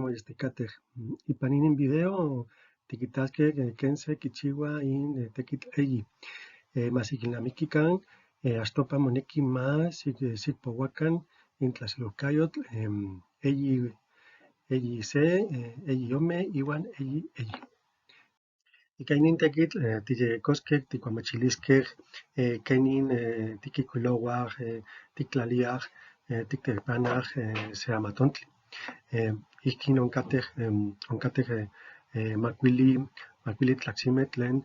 moyesticatej ipan video tiquitasqueh quense quichiua in tequitl eyi. Masiquilnamiquican achtopa moneki xicpouacan in tlaxelocayotl eyi se, eyi ome iuan eyi. Ica inin tequitl tiyecosqueh ticuamachilisqueh quenin tiquicuilouah, tictlaliah, tictepanah se amatontli. Ihquin oncateh macuili tlacsimeh tlen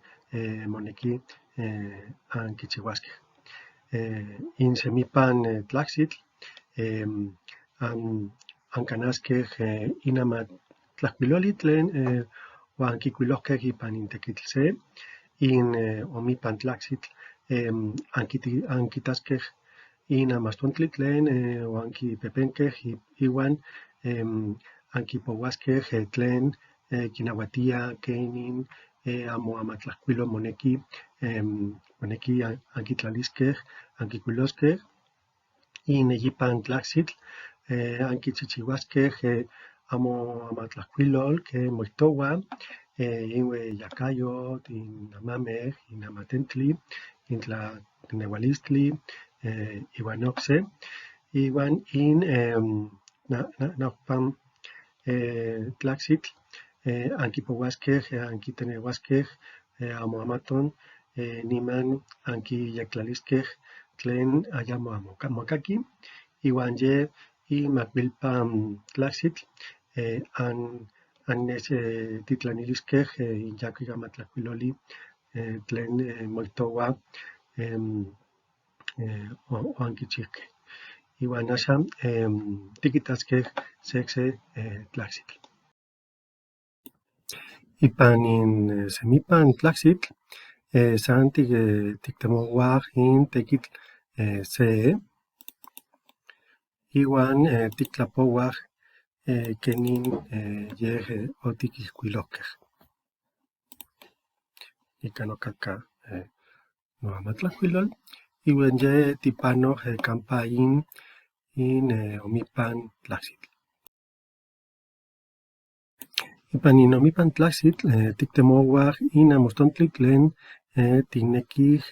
moneki anquichiuasqueh. Insemipan tlacsitl ancanasqueh inamatlahcuiloli tlen oanquicuilohqueh ipan in tequitl se, omipan tlacsitl anquitasqueh inamastontli tlen oanquipepenqueh iuan anquipouasqueh tlen quinauatia quenin amo amatlahcuilo moneki anquitlalisqueh, anquicuilosqueh ineyipan tlacsitl anquichichiuasqueh amo amatlahcuilol quen moihtoua iueyacayotl, inamameh, inamatentli, intlaneualistli iuan ocse. Iuan naohpan tlacsitl anquipouasqueh, anquiteneuasqueh amo amaton niman anquiyectlalisqueh tlen ayamo mocaqui iuan yeh imacuilpan tlacsitl annechtitlaniliskeh inyacuic amatlahcuiloli tlen moihtoua oanquichihqueh. Iuan axan tiquitasqueh secse tlacsitl. Ipan semipan tlacsitl san tictemouah in tequitl se iuan tictlapouah quenin yeh otiquihcuilohqueh. Nican ocatca noamatlahcuilol iuan yeh tipanoh campa omipan tlacsitl. Ipan omipan tlacsitl tictemouah in amostontli tlen ticnequih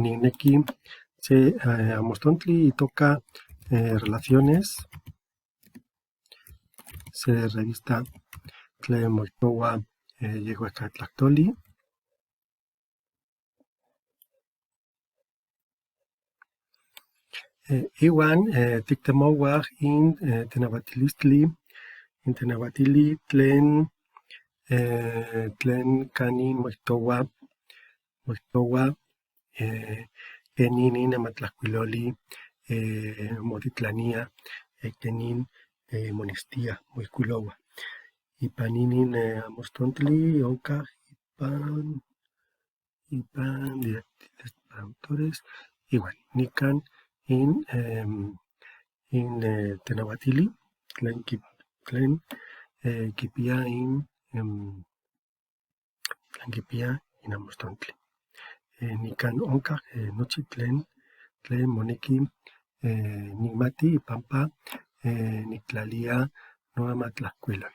nicnequi se amostontli itoca relaciones, se revista tlen moihtoua yehuehcatlahtoli. Iuan tictemouah in tenauatili tlen canin moihtoua quenin in amatlahcuiloli motitlania quenin monestia, moihcuiloua. Ipan inin amostontli oncah ipan autores iuan nican in tenauatili tlen quipia in amostontli. Nican oncah nochi tlen moneki nicmati ipampa nictlalia noamatlahcuilol.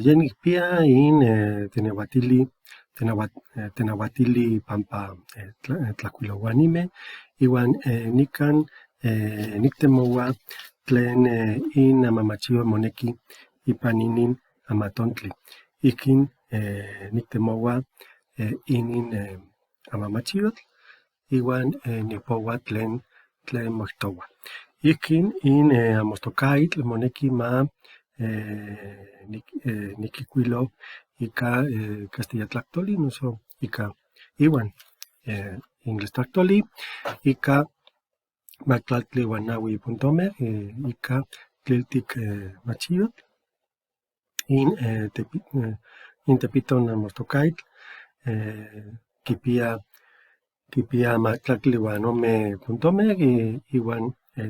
Yeh nicpia in tenauatili pampa tlahcuilouanimeh iuan nican nictemoua tlen in amamachio moneki ipan inin amatontli. Ihquin nictemoua inin amamachiotl iuan nipoua tlen moihtoua. Ihquin in amostocaitl moneki niquicuilo ica castellatlahtoli noso ica iuan ingles tlahtoli ica mahtlactli uan naui puntomeh ica tliltic machiotl in tepiton amostocaitl quipia mahtlactli uan ome puntomeh iuan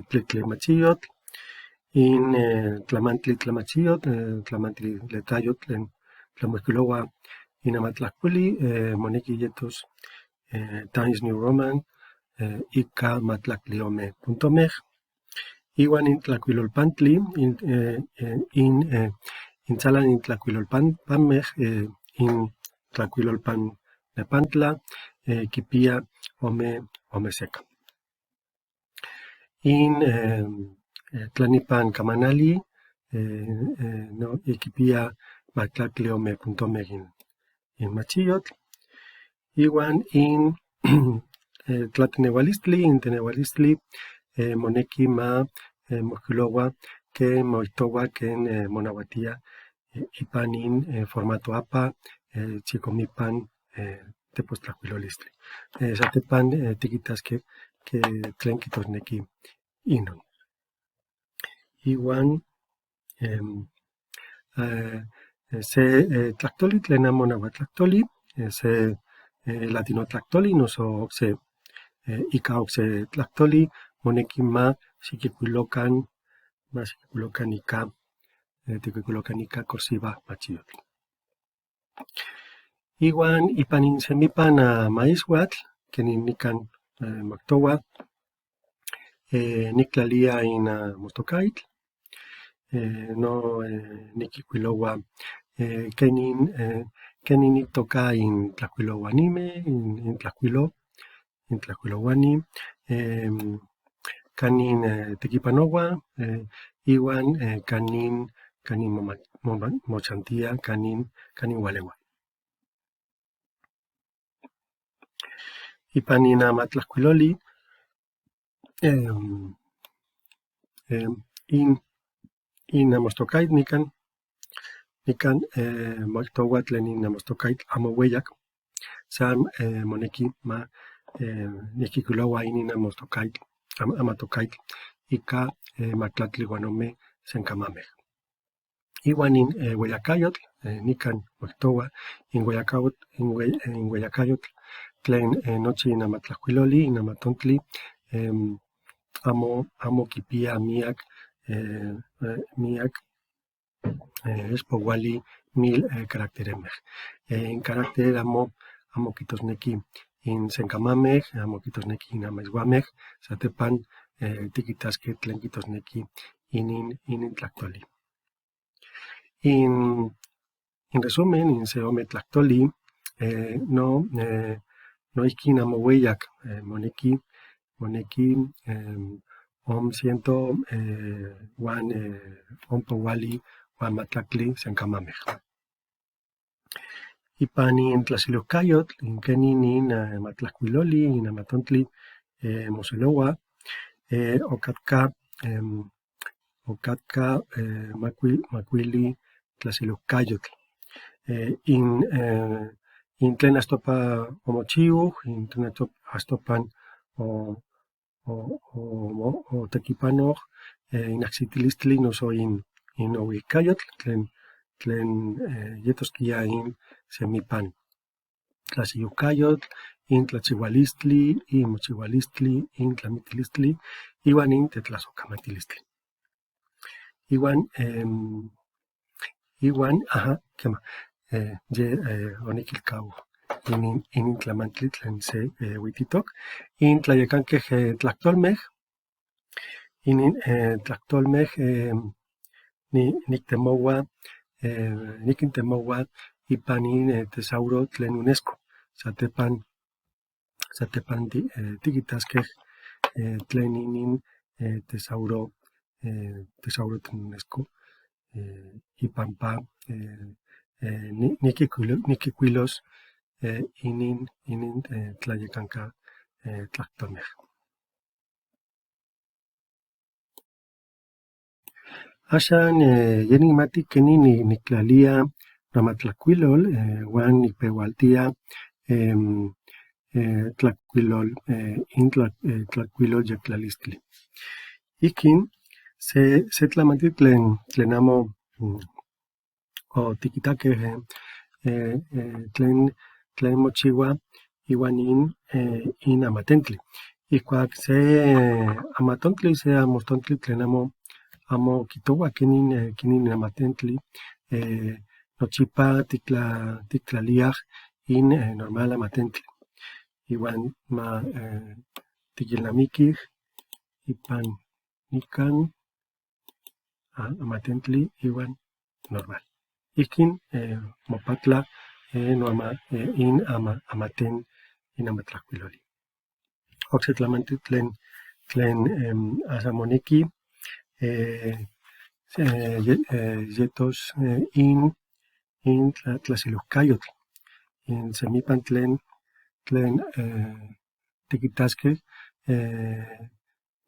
tliltli machiotl in tlamantli tlamachiotl, tlamantli letayotl tlen tlamoihcuiloua in amatlahcuili moneki yetos Times New Roman ika matlacliome.mej. Iwan in tlacuilolpantli intzalan in tlacuilolpanmej in tlacuilolpan nepantla quipia ome seca. In tlanipan camanali no quipia matlacliome.mej in machiyotl. Iwan in tlateneualistli, moneki ma moxquiloua ken moihtoua ken monauatia ipan in formato APA chikomipan tepostlacuilolistli. Satepan tiquitasqueh tlen quihtosnequi inon. Iwan se tlactoli tlen amo nahuatlactoli, se latinotlactoli noso ocse ika ocse tlactoli moneki ma xiquicuilocan ika cursiva machiyotl. Iwan ipan insemipan maíshuatl kenin nican moctoua nictlalia in mostocaitl, no niquicuiloua kenin itoca in tlacuilouanimeh, in tlacuilouani, canin tequipanoua, iwan canin mochantia, canin ualeua. Ipan in amatlahcuiloli in amostocait nican moihtoua tlen in amostocait amo ueyac, san moneki ma niquicuiloua inin amatocait ika matlatli uan ome sencamamej. Iwan in ueyacayotl nican moihtoua in ueyacayotl tlen nochi in amatlahcuiloli, in amatontli amo quipia miac expouali 1000 caracteremej. In caracter amo quihtosnequi in sencamamej, amo quihtosnequi in amaisouamej, satepan tiquitasqueh tlen quihtosnequi inin tlactoli. In resumen, in se ome tlactoli noihqui amo ueyac moneki ciento uan ompa uali uan matlactli sencamamej. Ipan in tlaxilohcayotl kenin in amatlahcuiloli, in amatontli moseloua ocatca macuili tlaxilohcayotl. In tlen astopa omochiuh, in tlen astopan otequipanoh in ahsitilistli noso in ouihcayotl tlen yetosquia in semipan tlaxiuhcayotl, in tlachiualistli, in mochiualistli, in tlamitilistli, iwan in tetlasohcamatilistli. Iwan oniquilcau inin tlamantli tlen se uititoc. In tlayecanqueh tlactolmej, inin tlactolmej niquintemoua ipan in tesauro tlen UNESCO. Satepan tiquitasqueh tlen inin tesauro tlen UNESCO ipampa niquicuilos inin tlayecanca tlactolmej. Axan yanicmati quenin nictlalia noamatlahcuilol uan nicpeualtia tlacuilol yectlalistli. Ihquin se tlamantli tlen amo otiquitaqueh tlen mochiua iwan in amatentli. Ihcuac se amatontli, se amostontli tlen amo quitoua quenin amatentli, nochipa tictlaliah in normal amatentli. Iwan tiquilnamiquij ipan nican amatentli iuan normal. Ihquin mopatla in amaten in amatlahcuiloli. Ocse tlamantli tlen asamoneki yetos in tlasiloscayotl, in semipan tlen tiquitasqueh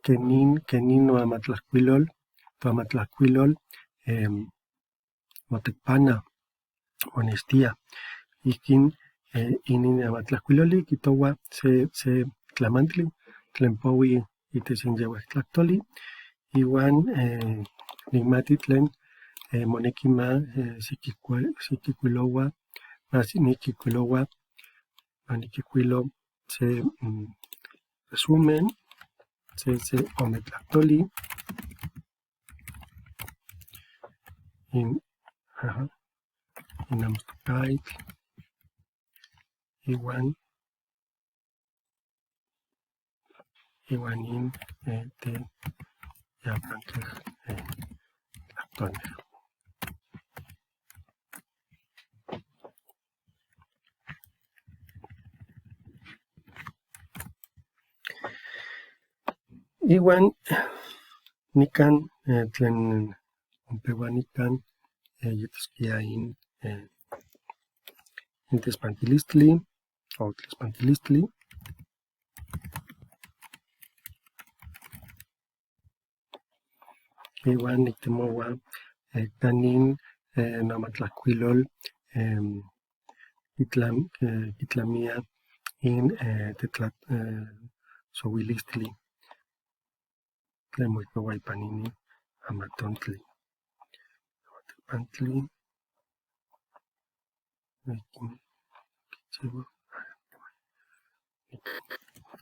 quenin toamatlahcuilol motecpana, monestia. Ihquin inin amatlahcuiloli quitoua se tlamantli tlen poui itech in yeuehtlactoli iuan nicmati tlen moneki ma maniquihcuilo se resumen, se ometlactoli in amstocaitl iuan in te yapanqueh tlactonih. Iuan nican tlen onpeua nican yetosquia in tespantilistli o tlespantilistli. Iuan nictemoua canin noamatlahcuilol quitlamia in tetlasouilistli tlen moihtoua ipan inin amatontli. Tepantli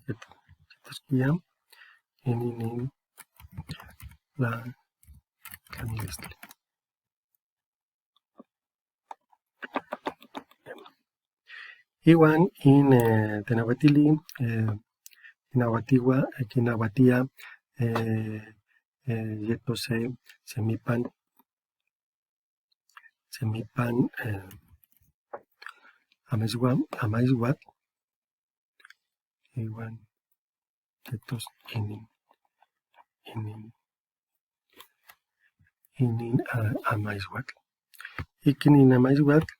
yetosquia inin tlamilistli. Iuan in tenauatili quinauatia yetos se semipan amaisuatl iuan yetos inin amaisuatl. Ihquin in amaisuatl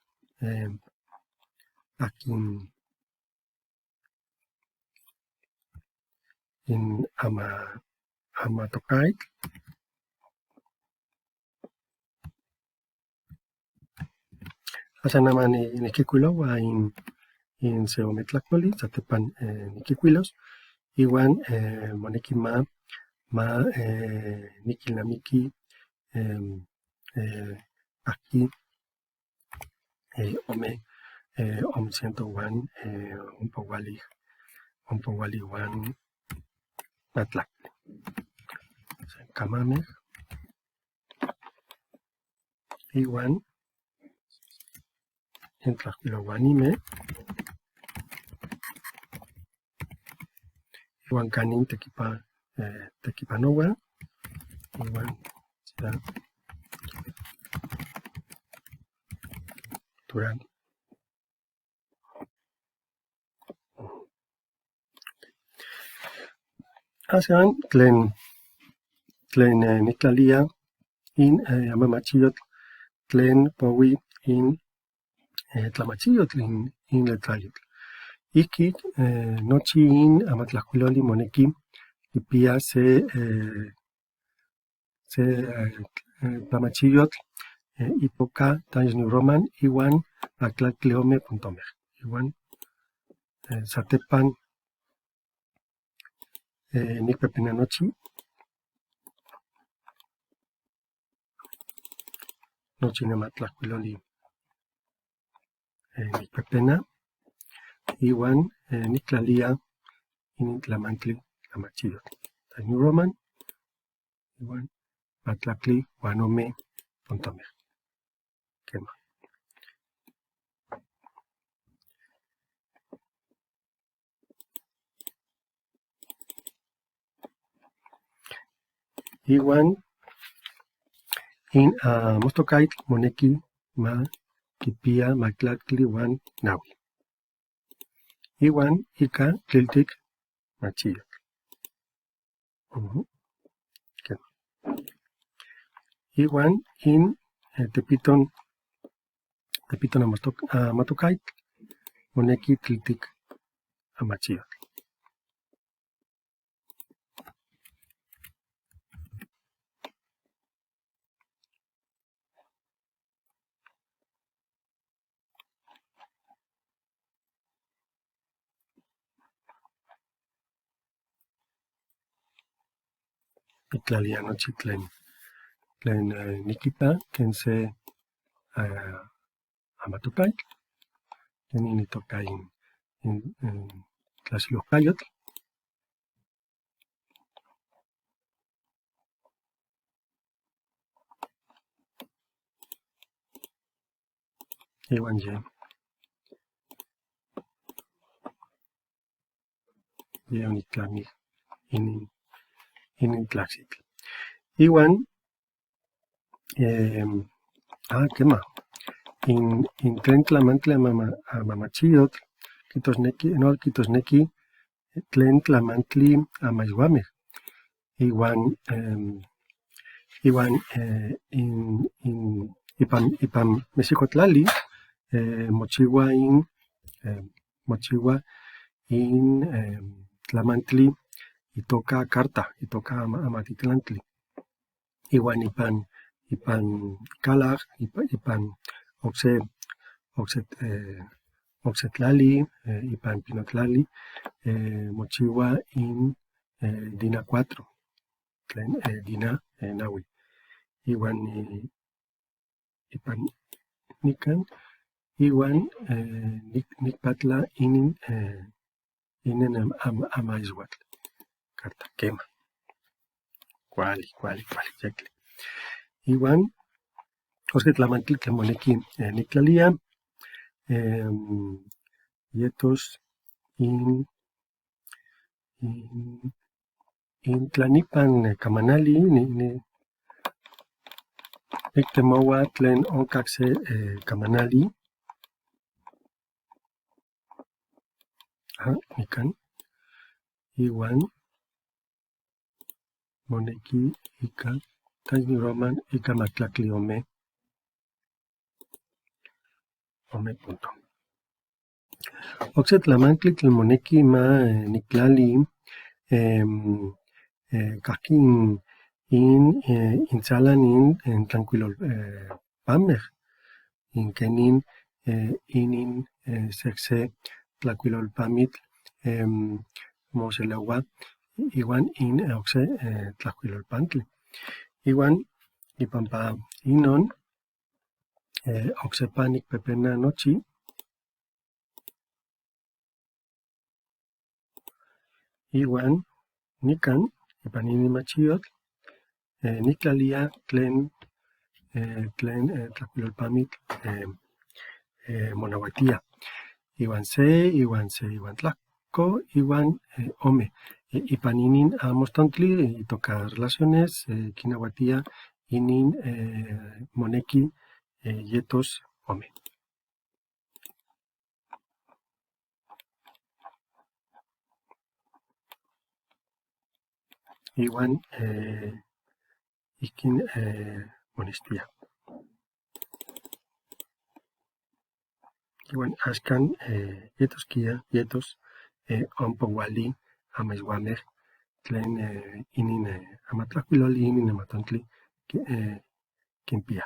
akin in amatocaitl axan ama niquihcuiloua in se ometlactoli satepan niquihcuilos iuan moneki ma niquilnamiqui ahki omeciento uan ompa uali uan matlactli. Camameh iuan intlahcuilouanimeh iuan canin tequipanoua iuan durán. Axan tlen nictlalia in amamachiyotl tlen poui in tlamachiyotl in letrayotl. Ihqui nochi in amatlahcuiloli moneki quipia se tlamachiyotl itoca Times New Roman iuan mahtlactli ome puntomeh. Iuan satepan nicpehpena nochi nematlahcuiloli nicpehpena iuan nictlalia inin tlamantli tlamachiyotl Times New Roman iuan mahtlactli uan ome puntomeh. Quema. Iwan in Mostocatl moneki ma kipia matlactli uan naui. Iwan ika tliltic machiyotl. Iwan in tepiton Motocatl moneki tliltic amachiyotl. Itlalia nochi tlen nikita ken se amatocatl, kenin itoka in tlaxiojcayotl. Iwan ye onitlami inin tlaxitl. Iwan kema in tlen tlamantli amamachiyotl kijtosneki tlen tlamantli amaixuamej. Iwan ipan Mexicotlali mochiua in tlamantli itoka carta, itoka amatitlantli. Iwan ipan calaj, ipan ocse tlali, ipan pinotlali mochiua in Dina 4, tlen Dina naui. Iwan ipan nikan iwan nikpatla inin amaixuatl carta, kema. Kuali, yektle. Iwan okseki tlamantli tlen moneki niktlalia yetos in tlanipan kamanali niktemoua tlen onkak se kamanali nikan iwan moneki ika Roman ika matlactli ome punto. Okse tlamantli tlen moneki ma niktlali kahki intzalan in tlankuilolpamej kenin inin sekse tlakuilolpamitl moxeleua iwan in okse tlakuilolpantli. Iwan ipampa inon oksepa nikpepena nochi iwan nikan ipan inin machiyotl niktlalia tlen tlakuilolpamitl monauatia. Iwan se, iwan tlahko, iwan ome. Ipan inin amostontli itoka relaciones kinauatia inin moneki yetos ome. Iwan ikin monestia. Iwan axkan yetos ompa uali amaixuamej tlen inin amatlajkuiloli inin amatontli kinpia.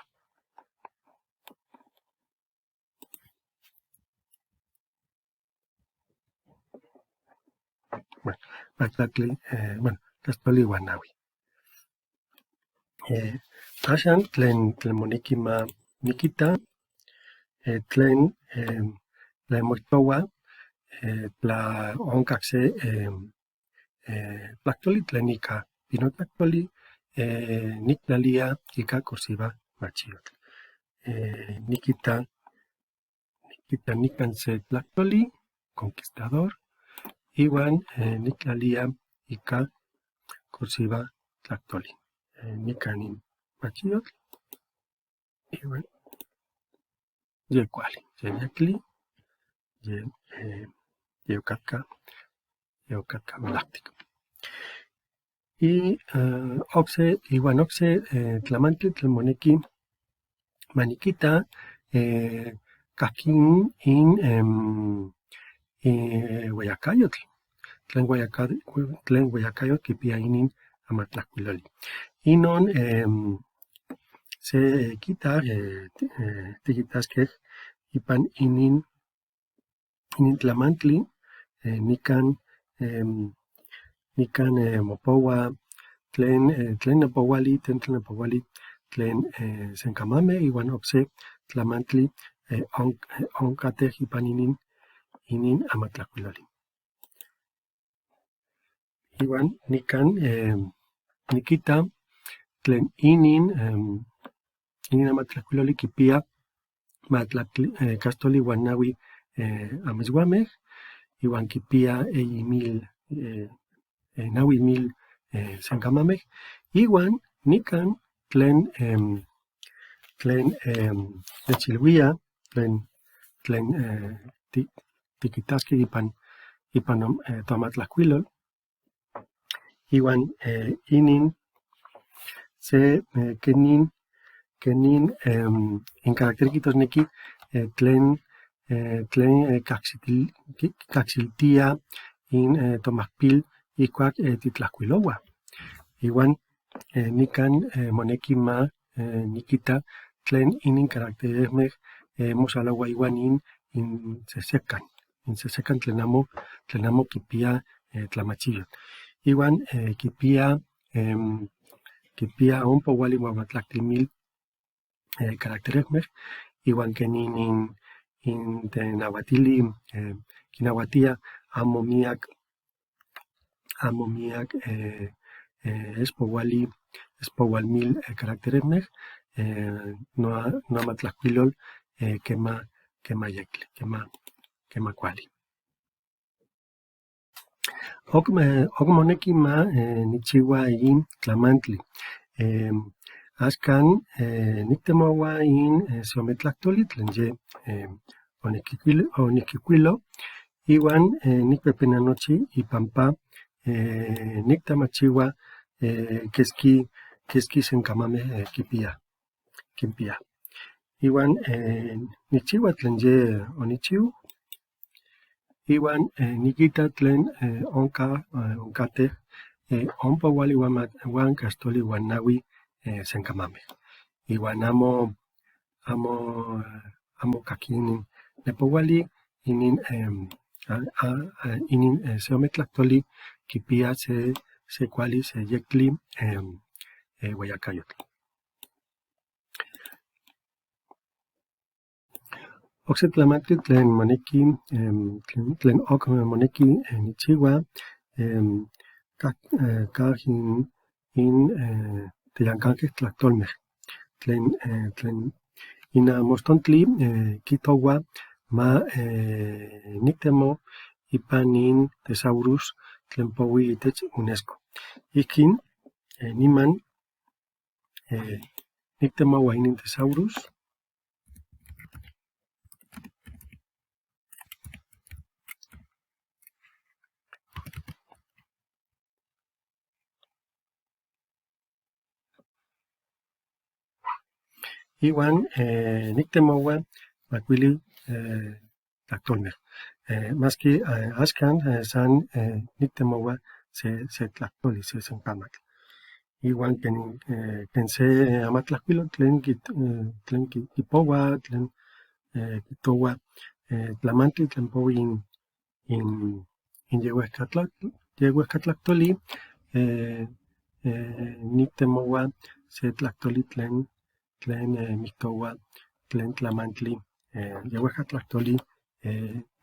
Matlactli, tlaxtoli uan naui. Axan tlen moneki ma nikita tlen moihtoua tla onkak se tlactoli tlen ika pinotlactoli niktlalia ika cursiva machiyotl. Nikita nikan se tlactoli conquistador iwan niktlalia ika cursiva tlactoli. nican machiyotl, iwan yekuali, yeyekli, yeocatka melahtic. Y iwan ocse tlamantli tlen moneki maniquita cahqui in ueyacayotl. Tlen ueyacayotl quipia inin amatlahcuiloli. Inon se quita tiquitasqueh ipan inin tlamantli nican mopoua tlen nepouali tlen sencamameh iwan ocse tlamantli oncateh ipan inin amatlahcuiloli. Iwan nican niquita tlen inin amatlahcuiloli quipia castoli uan 9 ametzuameh, iwan quipia 9,000 sencamameh, iwan nican tlen nechilvia tlen tiquitasqueh ipan toamatlahcuilol, iwan inin se quenin incaracteres quihtosnequi tlen cahsiltia in tomahpil ihcuac titlahcuilouah. Iwan nican moneki ma niquita tlen inin caracteresmeh mosalouah iwan insesecan tlen amo quipia tlamachiyotl. Iwan quipia ompa uali mauatlactlimil caracteresmeh, iwan quenin tenauatili quinauatia amo miac espoualmil caracteresmeh noamatlahcuilol quema yectli, quema cuali. Oc moneki ma nicchiua in tlamantli. Axcan nictemoua in seometlahtoli tlen yeh oniquicuilo, iwan nicpehpena nochi ipampa nictamachiua quesqui sencamameh quinpia. Iwan nicchiua tlen yeh onichiu, iwan niquita tlen oncateh ompa uali uan castoli uan 9 sencamameh. Iwan amo cahqui inin nepouali inin seometlahtoli quipia se cuali se yectli ueyacayotl. Ocse tlamantli tlen moneki tlen oc moneki nicchiua cah in teyancanqueh tlahtolmeh tlen inamostontli quihtoua ma nictemo ipan in tesaurus tlen poui itech UNESCO. Ihquin niman nictemoua inin tesaurus iwan nictemoua macuili tlahtolmeh. Masqui axcan san nictemoua se tlahtoli, se sencamatl. Iwan quen se amatlahcuilol tlen quipoua, tlen quihtoua tlamantli tlen poui in yeuehcatlactoli nictemoua se tlahtoli tlen mihtoua tlen tlamantli yeuehcatlactoli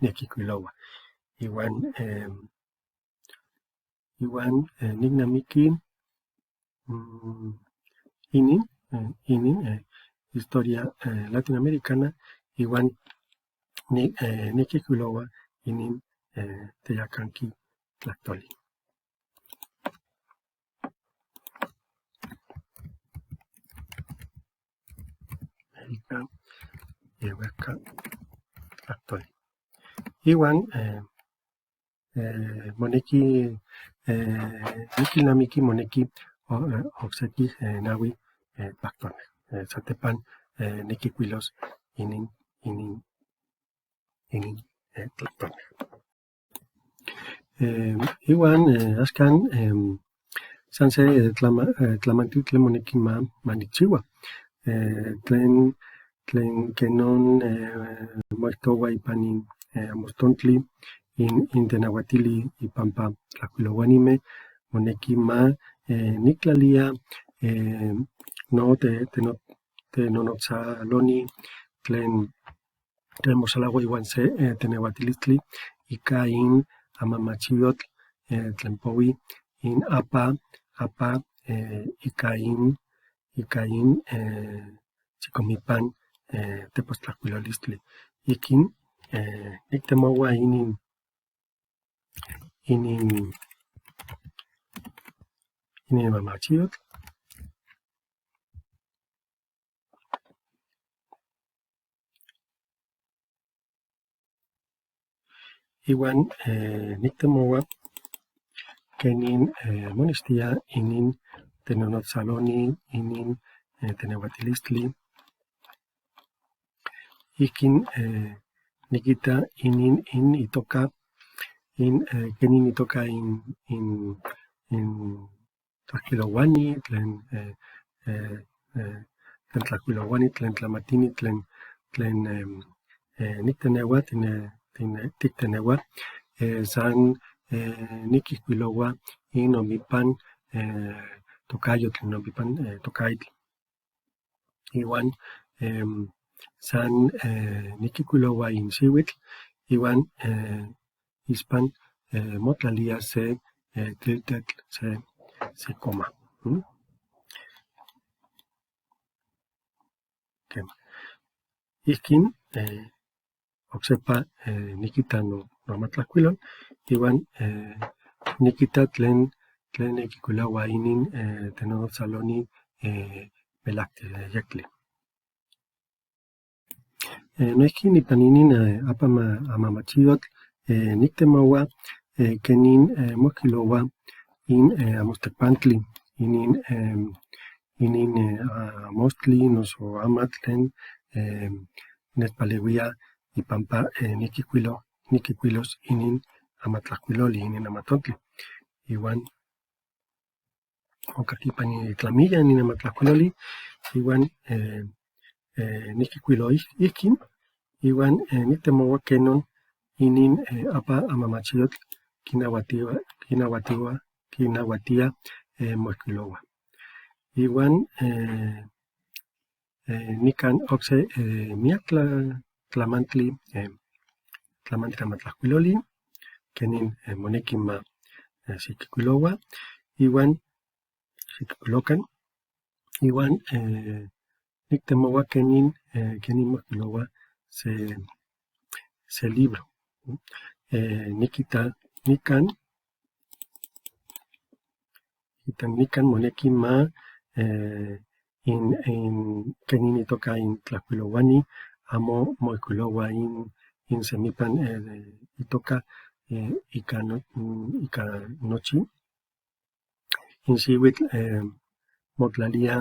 niquicuiloua. Iwan nicnamiqui inin historia latinoamericana iwan niquicuiloua inin teyacanqui tlactoli. ika iweka tlahtoli. Iuan moneki nikilnamiki moneki okseki naui tlahtolemej. Satepan nikikuilos inin tlahtolemej. Iuan axkan san se tlamantli tlen moneki manikchiua. Tlen kenon moihtoua ipan Amostontli intenauatili ipampa tlajkuilouanimej moneki ma niktlalia tenonotzaloni tlen mosalaua iuan se teneuatilistli ika amamachiyotl tlen poui apa ika chikomipan tepostlakuilolistli. Ikin niktemoua inin mamachiyotl iuan niktemoua kenin monestia inin tenonotzaloni inin teneuatilistli. Ikin nikita kenin itoka tlajkuilouani tlen tlajkuilouani tlen tlamatini tlen nikteneua tikteneua san nikihkuiloua nomipan tokayotl, nomipan tokaitl. Iuan san nikikuiloua inxiuitl iuan ispan motlalia se tliltetl, se coma. Ihkin oksepa nikita nomatlajkuilol iuan nikita tlen nikikuiloua inin tenonotzaloni melahtiyektli. Noihki nipan inin amamachiyotl niktemoua kenin moihkuiloua Amostepantli inin amostli noso amatl tlen nechpaleuia ipampa nikikuilos inin amatlajkuiloli, inin amatontli. Iuan onkahki ipan itlamilla inin amatlajkuiloli iuan nikikuilo ihkin iuan niktemoua kenon inin apa amamachiyotl kinauatia moihkuiloua. Iuan nikan okse miak tlamantli amatlajkuiloli kenin moneki ma xikikuiloua iuan xikikuilokan iuan niktemoua kenin moihkuiloua se libro. Nikita nikan moneki ma kenin itoka tlajkuilouani amo moihkuiloua semipan itoka ika nochi. Inxiuitl motlalia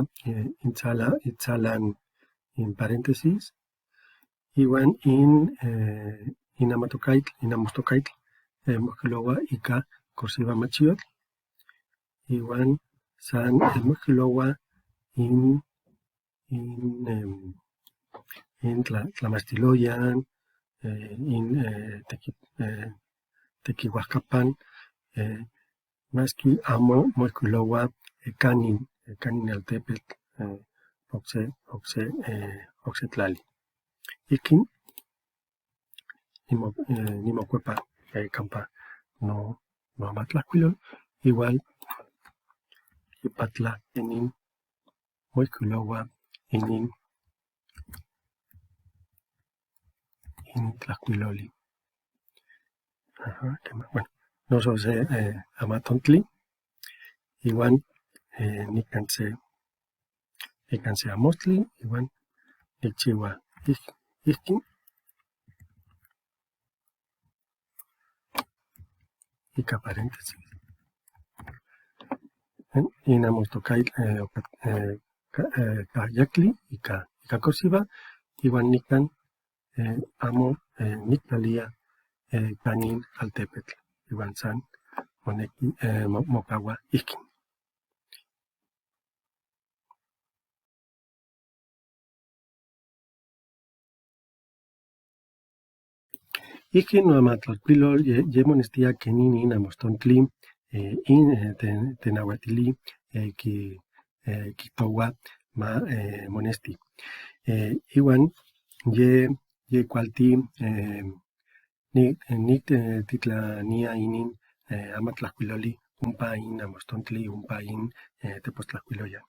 itzalan paréntesis iuan amostokaitl moihkuiloua ika cursiva machiyotl iuan san moihkuiloua tlamachtiloyan tekiuajkapan maski amo moihkuiloua kanin altepetl okse tlali. Ikin nimokuepa campa nomatlajkuilol igual ipatla kenin moihkuiloua inin tlajkuiloli. Bueno, noso se amatontli iuan nikan se amostli iuan nicchiua ihkin ika paréntesis. Inamotokai kayakli ika cursiva, iuan nikan amo niktlalia kanin altepetl, iuan san moneki mokaua ihkin. Ihkin noamatlajkuilol ye monestia kenin inamostontli tenauatili kijtoua ma monesti. Iuan ye kualti niktitlania inin amatlajkuiloli ompa inamostontli, ompa tepostlakuiloyan.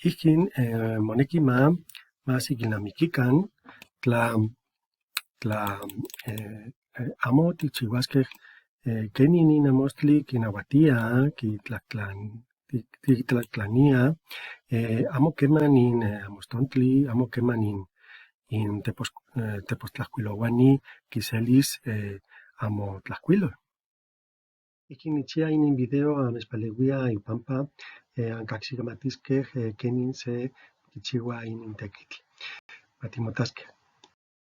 Ihkin moneki ma sequilnamiquican tla amo tikchiuaskej kenin inamostli kinauatia, kitlatlania, amo keman inamostontli, amo keman tepostlakuilouani kiselis amotlajkuilol. Ihkin nichia inin video amechpaleuia ipampa ankajsikamatisquej kenin se kichiua inin tekitl. Matimotaskej.